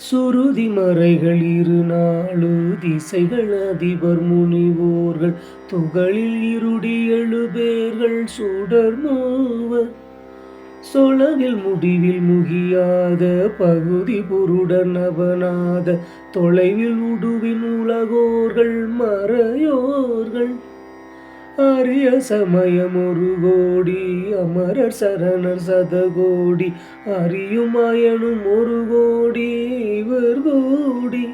சுருதி மறைகள் இருநாளு திசைகள் அதிபர் முனிவோர்கள் துகளில் இருடி எழுபேர்கள் சுடர் மூவர் சொலவில் முடிவில் முகியாத பகுதி புருடன் அவனாத தொலைவில் உடுவின் உலகோர்கள் மறையோர்கள் அரிய சமயம் ஒரு கோடி அமரர் சரணர் சதகோடி அறியும் அயனும் ஒரு கோடி இவர் கோடி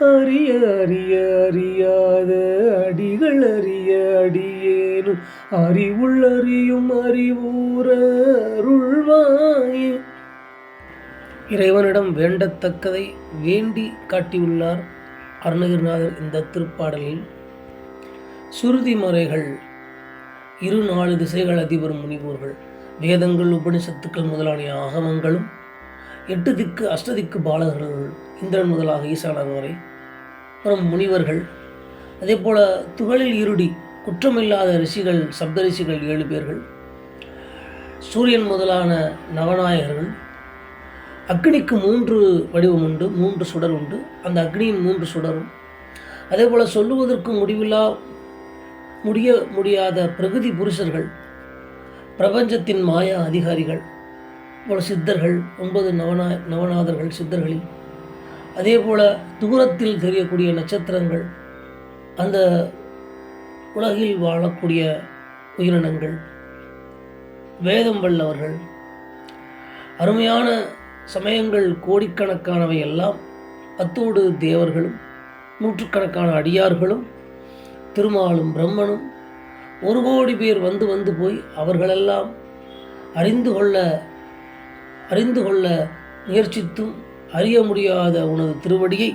அறிய அறிய அறியாத அடிகள் அறிய அடியேனும் அறிவுள் அறியும் அறிவூர அருள்வாயே. இறைவனிடம் வேண்டத்தக்கதை வேண்டி காட்டியுள்ளார் அருணகிரிநாதர் இந்த திருப்பாடலில். சுருதி முறைகள் இரு நாலு திசைகள் அதிபர் முனிவோர்கள், வேதங்கள் உபனிஷத்துக்கள் முதலான ஆகமங்களும் 8 திக்கு அஷ்டதிக்கு பாலகர்கள் இந்திரன் முதலாக ஈசானர் வரை அப்புறம் முனிவர்கள், அதே போல் துகளில் இருடி குற்றமில்லாத ரிஷிகள் சப்த ரிஷிகள் 7 பேர்கள், சூரியன் முதலான நவநாயகர்கள், அக்னிக்கு 3 வடிவம் உண்டு, 3 சுடர் உண்டு, அந்த அக்னியின் 3 சுடரும், அதே போல் சொல்லுவதற்கு முடியாத பிரகிருதி புருஷர்கள், பிரபஞ்சத்தின் மாயா அதிகாரிகள் போல சித்தர்கள், 9 நவநாதர்கள் சித்தர்களில், அதே போல் தூரத்தில் தெரியக்கூடிய நட்சத்திரங்கள், அந்த உலகில் வாழக்கூடிய உயிரினங்கள், வேதம் வல்லவர்கள், அருமையான சமயங்கள் கோடிக்கணக்கானவை எல்லாம், அத்தோடு தேவர்களும் நூற்றுக்கணக்கான அடியார்களும் திருமாலும் பிரம்மனும் 1 கோடி பேர் வந்து போய் அவர்களெல்லாம் அறிந்து கொள்ள முயற்சித்தும் அறிய முடியாத உனது திருவடியை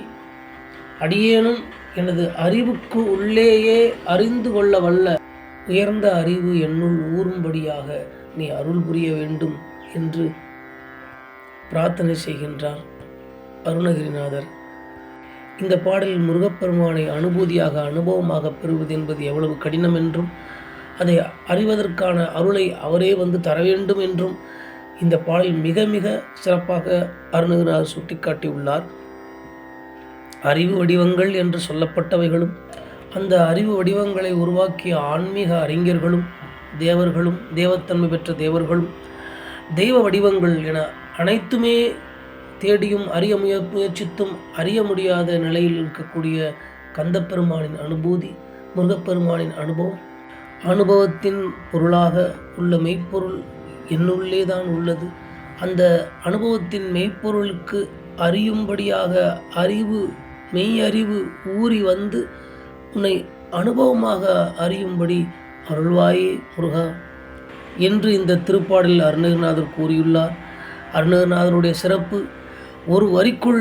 அடியேனும் எனது அறிவுக்கு உள்ளேயே அறிந்து கொள்ள வல்ல உயர்ந்த அறிவு என்னுள் ஊறும்படியாக நீ அருள் புரிய வேண்டும் என்று பிரார்த்தனை செய்கின்றார் அருணகிரிநாதர். இந்த பாடலில் முருகப்பெருமானை அனுபூதியாக அனுபவமாக பெறுவது என்பது எவ்வளவு கடினம் என்றும் அதை அறிவதற்கான அருளை அவரே வந்து தர வேண்டும் என்றும் இந்த பாடல் மிக மிக சிறப்பாக அருணகிரிநாதர் சுட்டிக்காட்டியுள்ளார். அறிவு வடிவங்கள் என்று சொல்லப்பட்டவைகளும் அந்த அறிவு வடிவங்களை உருவாக்கிய ஆன்மீக அறிஞர்களும் தேவர்களும் தேவத்தன்மை பெற்ற தேவர்களும் தெய்வ வடிவங்கள் என அனைத்துமே தேடியும் அறிய முயற்சித்தும் அறிய முடியாத நிலையில் இருக்கக்கூடிய கந்தப்பெருமானின் அனுபூதி, முருகப்பெருமானின் அனுபவத்தின் பொருளாக உள்ள மெய்ப்பொருள் என்னுள்ளே தான் உள்ளது. அந்த அனுபவத்தின் மெய்ப்பொருளுக்கு அறியும்படியாக மெய் அறிவு ஊறி வந்து உன்னை அனுபவமாக அறியும்படி அருள்வாயே முருகா என்று இந்த திருப்பாடலில் அருணகிரிநாதர் கூறியுள்ளார். அருணகிரிநாதருடைய சிறப்பு, ஒரு வரிக்குள்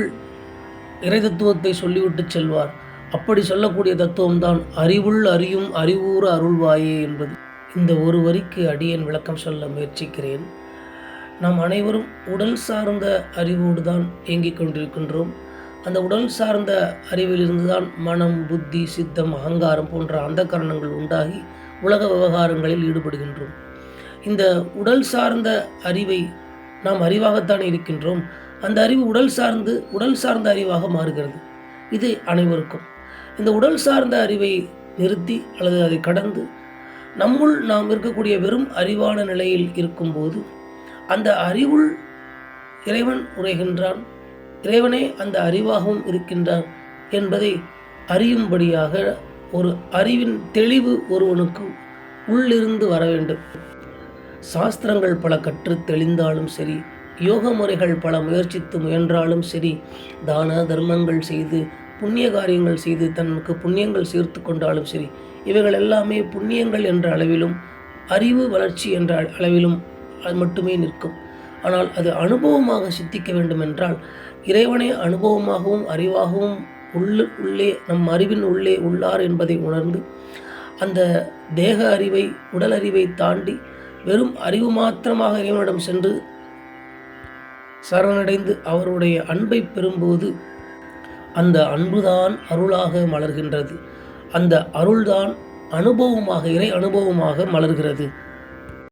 இறை தத்துவத்தை சொல்லிவிட்டு செல்வார். அப்படி சொல்லக்கூடிய தத்துவம்தான் அறிவுள் அறியும் அறிவூர அருள்வாயே என்பது. இந்த ஒரு வரிக்கு அடியேன் விளக்கம் சொல்ல முயற்சிக்கிறேன். நாம் அனைவரும் உடல் சார்ந்த அறிவோடு தான் இயங்கிக் கொண்டிருக்கின்றோம். அந்த உடல் சார்ந்த அறிவிலிருந்து தான் மனம், புத்தி, சித்தம், அகங்காரம் போன்ற அந்த காரணங்கள் உண்டாகி உலக விவகாரங்களில் ஈடுபடுகின்றோம். இந்த உடல் சார்ந்த அறிவை நாம் அறிவாகத்தான் இருக்கின்றோம். அந்த அறிவு உடல் சார்ந்த அறிவாக மாறுகிறது. இது அனைவருக்கும். இந்த உடல் சார்ந்த அறிவை நிறுத்தி அல்லது அதை கடந்து நம்முள் நாம் இருக்கக்கூடிய வெறும் அறிவான நிலையில் இருக்கும்போது அந்த அறிவுள் இறைவன் உரைகின்றான், இறைவனே அந்த அறிவாகவும் இருக்கின்றான் என்பதை அறியும்படியாக ஒரு அறிவின் தெளிவு ஒருவனுக்கு உள்ளிருந்து வர வேண்டும். சாஸ்திரங்கள் பல கற்று தெளிந்தாலும் சரி, யோக முறைகள் பல முயற்சித்து முயன்றாலும் சரி, தான தர்மங்கள் செய்து புண்ணிய காரியங்கள் செய்து தனக்கு புண்ணியங்கள் சேர்த்து கொண்டாலும் சரி, இவைகள் எல்லாமே புண்ணியங்கள் என்ற அளவிலும் அறிவு வளர்ச்சி என்ற அளவிலும் அது மட்டுமே நிற்கும். ஆனால் அது அனுபவமாக சித்திக்க வேண்டும் என்றால் இறைவனே அனுபவமாகவும் அறிவாகவும் உள்ளே நம் அறிவின் உள்ளே உள்ளார் என்பதை உணர்ந்து அந்த தேக அறிவை உடல் அறிவை தாண்டி வெறும் அறிவு மாத்திரமாக இறைவனிடம் சென்று சரணடைந்து அவருடைய அன்பை பெறும்போது அந்த அன்புதான் அருளாக மலர்கின்றது. அந்த அருள்தான் அனுபவமாக இறை அனுபவமாக மலர்கிறது.